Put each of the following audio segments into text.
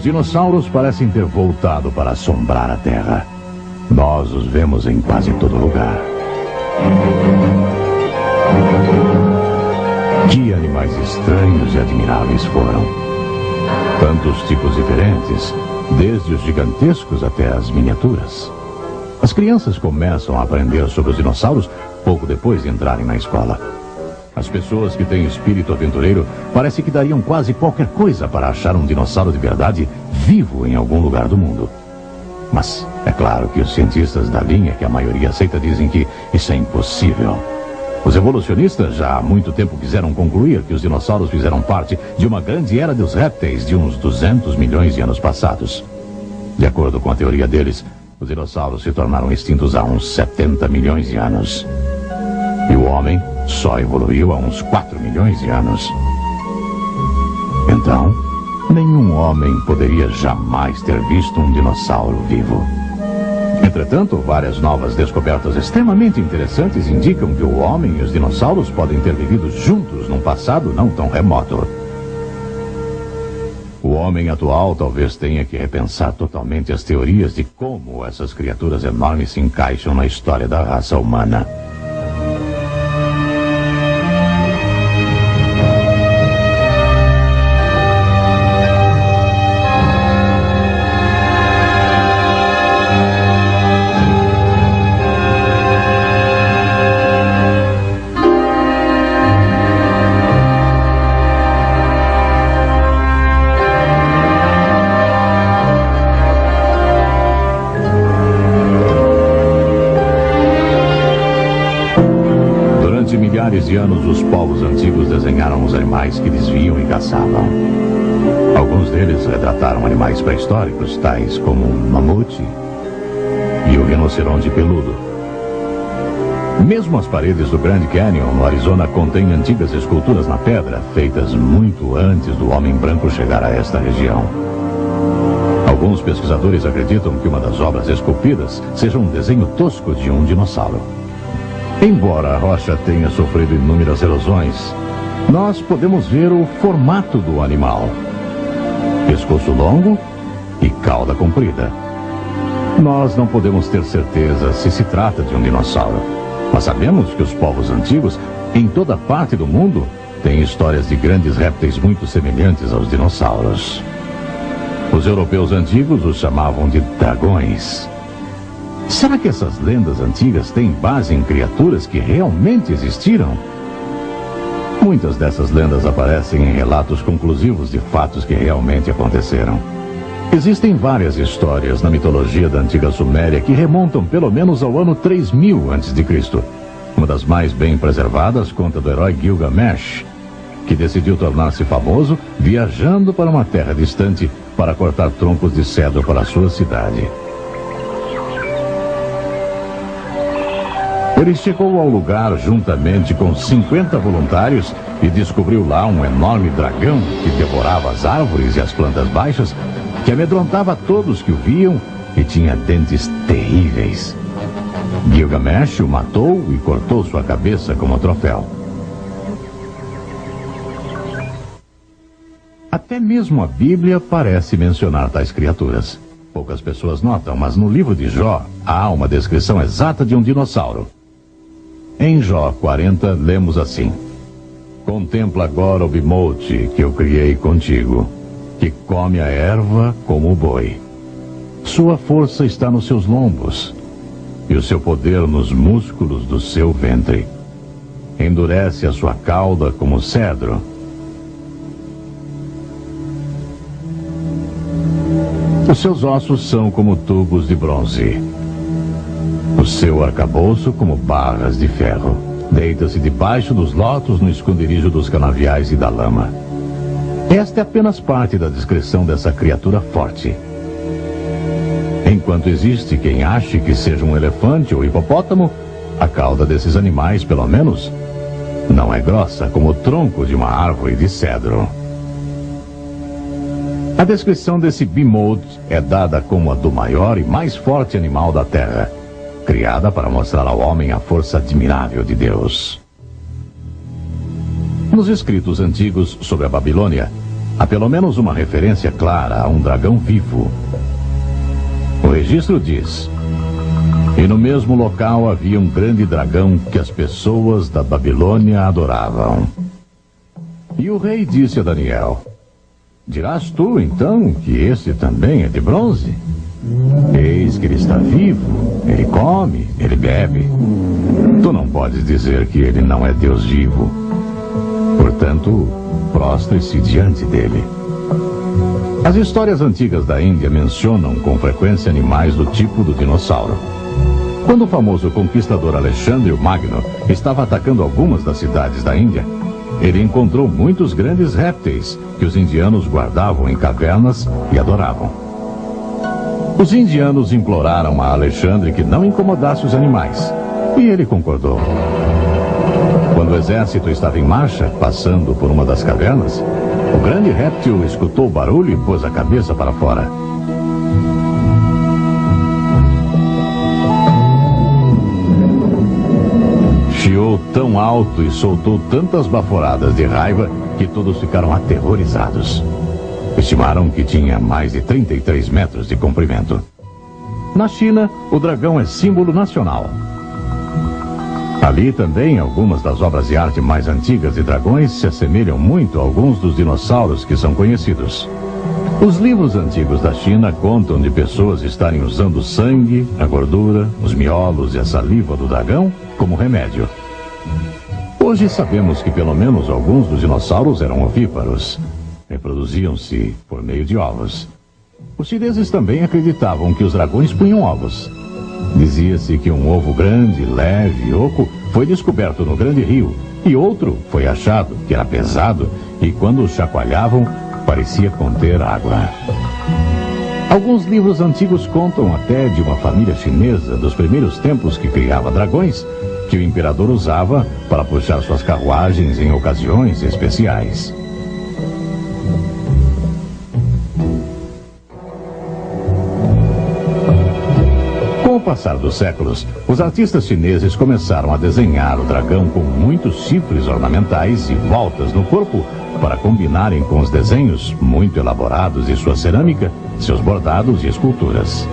dinossauros parecem ter voltado para assombrar a Terra. Nós os vemos em quase todo lugar. Que animais estranhos e admiráveis foram. Tantos tipos diferentes, desde os gigantescos até as miniaturas. As crianças começam a aprender sobre os dinossauros pouco depois de entrarem na escola. As pessoas que têm espírito aventureiro parece que dariam quase qualquer coisa para achar um dinossauro de verdade vivo em algum lugar do mundo. Mas é claro que os cientistas da linha que a maioria aceita dizem que isso é impossível. Os evolucionistas já há muito tempo quiseram concluir que os dinossauros fizeram parte de uma grande era dos répteis de uns 200 milhões de anos passados. De acordo com a teoria deles, os dinossauros se tornaram extintos há uns 70 milhões de anos. E o homem só evoluiu há uns 4 milhões de anos. Então, nenhum homem poderia jamais ter visto um dinossauro vivo. Entretanto, várias novas descobertas extremamente interessantes indicam que o homem e os dinossauros podem ter vivido juntos num passado não tão remoto. O homem atual talvez tenha que repensar totalmente as teorias de como essas criaturas enormes se encaixam na história da raça humana. Milhares de anos, os povos antigos desenharam os animais que desviam e caçavam. Alguns deles retrataram animais pré-históricos, tais como o mamute e o rinoceronte peludo. Mesmo as paredes do Grand Canyon, no Arizona, contêm antigas esculturas na pedra, feitas muito antes do homem branco chegar a esta região. Alguns pesquisadores acreditam que uma das obras esculpidas seja um desenho tosco de um dinossauro. Embora a rocha tenha sofrido inúmeras erosões, nós podemos ver o formato do animal. Pescoço longo e cauda comprida. Nós não podemos ter certeza se se trata de um dinossauro, mas sabemos que os povos antigos, em toda parte do mundo, têm histórias de grandes répteis muito semelhantes aos dinossauros. Os europeus antigos os chamavam de dragões. Será que essas lendas antigas têm base em criaturas que realmente existiram? Muitas dessas lendas aparecem em relatos conclusivos de fatos que realmente aconteceram. Existem várias histórias na mitologia da antiga Suméria que remontam pelo menos ao ano 3000 a.C. Uma das mais bem preservadas conta do herói Gilgamesh, que decidiu tornar-se famoso viajando para uma terra distante para cortar troncos de cedro para a sua cidade. Ele chegou ao lugar juntamente com 50 voluntários e descobriu lá um enorme dragão que devorava as árvores e as plantas baixas, que amedrontava todos que o viam e tinha dentes terríveis. Gilgamesh o matou e cortou sua cabeça como troféu. Até mesmo a Bíblia parece mencionar tais criaturas. Poucas pessoas notam, mas no livro de Jó há uma descrição exata de um dinossauro. Em Jó 40, lemos assim: Contempla agora o bimote que eu criei contigo, que come a erva como o boi. Sua força está nos seus lombos, e o seu poder nos músculos do seu ventre. Endurece a sua cauda como cedro. Os seus ossos são como tubos de bronze. O seu arcabouço como barras de ferro. Deita-se debaixo dos lotos no esconderijo dos canaviais e da lama. Esta é apenas parte da descrição dessa criatura forte. Enquanto existe quem ache que seja um elefante ou hipopótamo, a cauda desses animais, pelo menos, não é grossa como o tronco de uma árvore de cedro. A descrição desse behemoth é dada como a do maior e mais forte animal da Terra, criada para mostrar ao homem a força admirável de Deus. Nos escritos antigos sobre a Babilônia, há pelo menos uma referência clara a um dragão vivo. O registro diz: e no mesmo local havia um grande dragão que as pessoas da Babilônia adoravam. E o rei disse a Daniel: dirás tu, então, que esse também é de bronze? Eis que ele está vivo, ele come, ele bebe. Tu não podes dizer que ele não é Deus vivo. Portanto, prostre-se diante dele. As histórias antigas da Índia mencionam com frequência animais do tipo do dinossauro. Quando o famoso conquistador Alexandre o Magno estava atacando algumas das cidades da Índia, ele encontrou muitos grandes répteis que os indianos guardavam em cavernas e adoravam. Os indianos imploraram a Alexandre que não incomodasse os animais, e ele concordou. Quando o exército estava em marcha, passando por uma das cavernas, o grande réptil escutou o barulho e pôs a cabeça para fora. Chiou tão alto e soltou tantas baforadas de raiva que todos ficaram aterrorizados. Estimaram que tinha mais de 33 metros de comprimento. Na China, o dragão é símbolo nacional. Ali também, algumas das obras de arte mais antigas de dragões se assemelham muito a alguns dos dinossauros que são conhecidos. Os livros antigos da China contam de pessoas estarem usando o sangue, a gordura, os miolos e a saliva do dragão como remédio. Hoje sabemos que pelo menos alguns dos dinossauros eram ovíparos. Reproduziam-se por meio de ovos. Os chineses também acreditavam que os dragões punham ovos. Dizia-se que um ovo grande, leve e oco foi descoberto no Grande Rio, e outro foi achado, que era pesado, e quando o chacoalhavam, parecia conter água. Alguns livros antigos contam até de uma família chinesa dos primeiros tempos que criava dragões, que o imperador usava para puxar suas carruagens em ocasiões especiais. Com o passar dos séculos, os artistas chineses começaram a desenhar o dragão com muitos chifres ornamentais e voltas no corpo para combinarem com os desenhos muito elaborados de sua cerâmica, seus bordados e esculturas.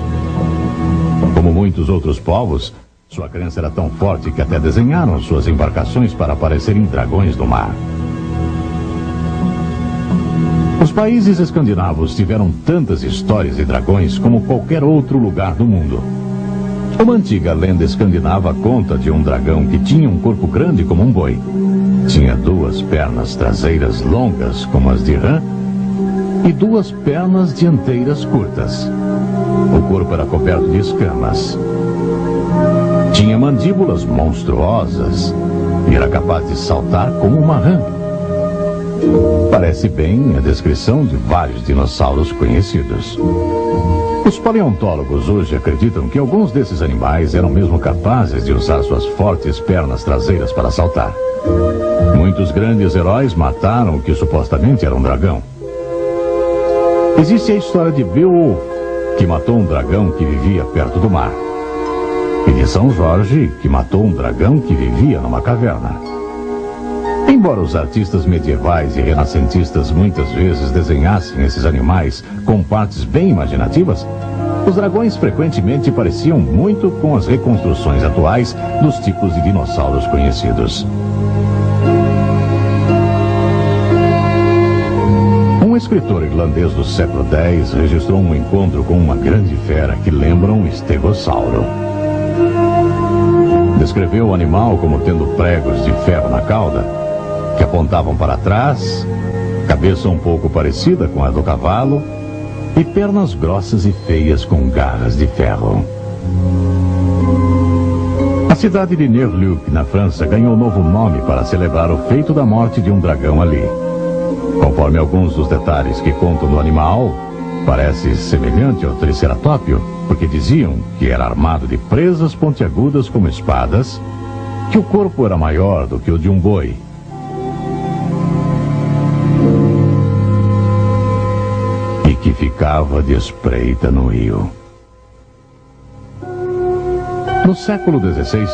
Como muitos outros povos, sua crença era tão forte que até desenharam suas embarcações para parecerem dragões do mar. Os países escandinavos tiveram tantas histórias de dragões como qualquer outro lugar do mundo. Uma antiga lenda escandinava conta de um dragão que tinha um corpo grande como um boi. Tinha 2 pernas traseiras longas como as de rã e 2 pernas dianteiras curtas. O corpo era coberto de escamas. Tinha mandíbulas monstruosas e era capaz de saltar como uma rã. Parece bem a descrição de vários dinossauros conhecidos. Os paleontólogos hoje acreditam que alguns desses animais eram mesmo capazes de usar suas fortes pernas traseiras para saltar. Muitos grandes heróis mataram o que supostamente era um dragão. Existe a história de Beowulf, que matou um dragão que vivia perto do mar. E de São Jorge, que matou um dragão que vivia numa caverna. Embora os artistas medievais e renascentistas muitas vezes desenhassem esses animais com partes bem imaginativas, os dragões frequentemente pareciam muito com as reconstruções atuais dos tipos de dinossauros conhecidos. Um escritor irlandês do século X registrou um encontro com uma grande fera que lembra um estegossauro. Descreveu o animal como tendo pregos de ferro na cauda, que apontavam para trás, cabeça um pouco parecida com a do cavalo e pernas grossas e feias com garras de ferro. A cidade de Nerluc, na França, ganhou novo nome para celebrar o feito da morte de um dragão ali. Conforme alguns dos detalhes que contam do animal, parece semelhante ao triceratopio, porque diziam que era armado de presas pontiagudas como espadas, que o corpo era maior do que o de um boi. E que ficava de espreita no rio. No século XVI,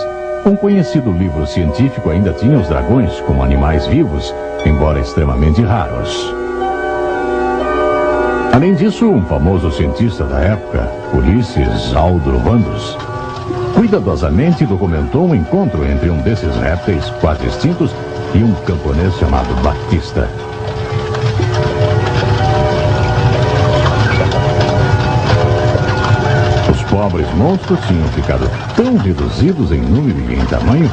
um conhecido livro científico ainda tinha os dragões como animais vivos, embora extremamente raros. Além disso, um famoso cientista da época, Ulisses Aldrovandus, cuidadosamente documentou um encontro entre um desses répteis quase extintos e um camponês chamado Batista. Os pobres monstros tinham ficado tão reduzidos em número e em tamanho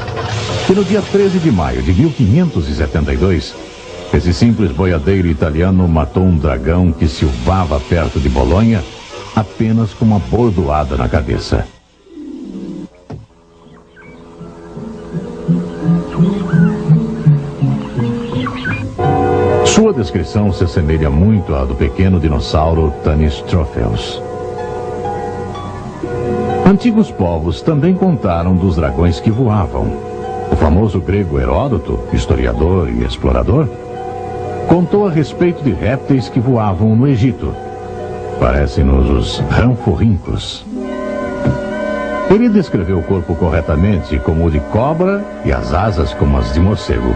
que no dia 13 de maio de 1572, esse simples boiadeiro italiano matou um dragão que silvava perto de Bolonha apenas com uma bordoada na cabeça. Sua descrição se assemelha muito à do pequeno dinossauro Tanystropheus. Antigos povos também contaram dos dragões que voavam. O famoso grego Heródoto, historiador e explorador, contou a respeito de répteis que voavam no Egito. Parecem-nos os ranforrincos. Ele descreveu o corpo corretamente como o de cobra e as asas como as de morcego.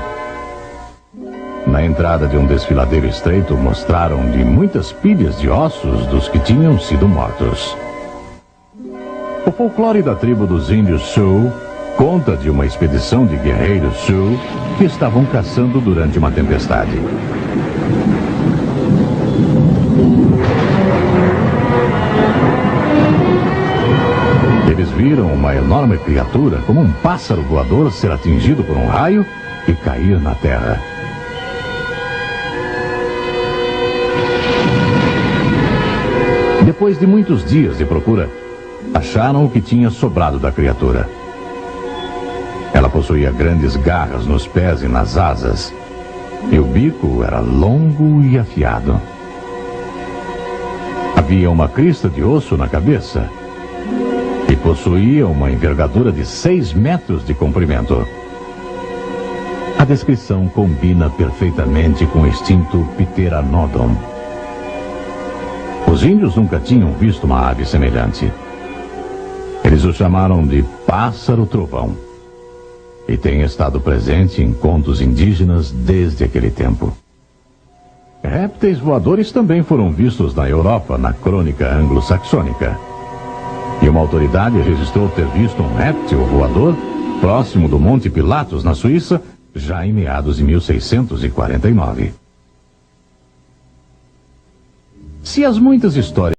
Na entrada de um desfiladeiro estreito mostraram-lhe muitas pilhas de ossos dos que tinham sido mortos. O folclore da tribo dos índios Sioux conta de uma expedição de guerreiros Sioux que estavam caçando durante uma tempestade. Eles viram uma enorme criatura, como um pássaro voador, ser atingido por um raio e cair na terra. Depois de muitos dias de procura, acharam o que tinha sobrado da criatura. Ela possuía grandes garras nos pés e nas asas, e o bico era longo e afiado. Havia uma crista de osso na cabeça e possuía uma envergadura de 6 metros de comprimento. A descrição combina perfeitamente com o extinto Pteranodon. Os índios nunca tinham visto uma ave semelhante. Eles o chamaram de pássaro-trovão e tem estado presente em contos indígenas desde aquele tempo. Répteis voadores também foram vistos na Europa na crônica anglo-saxônica. E uma autoridade registrou ter visto um réptil voador próximo do Monte Pilatos, na Suíça, já em meados de 1649. Se as muitas histórias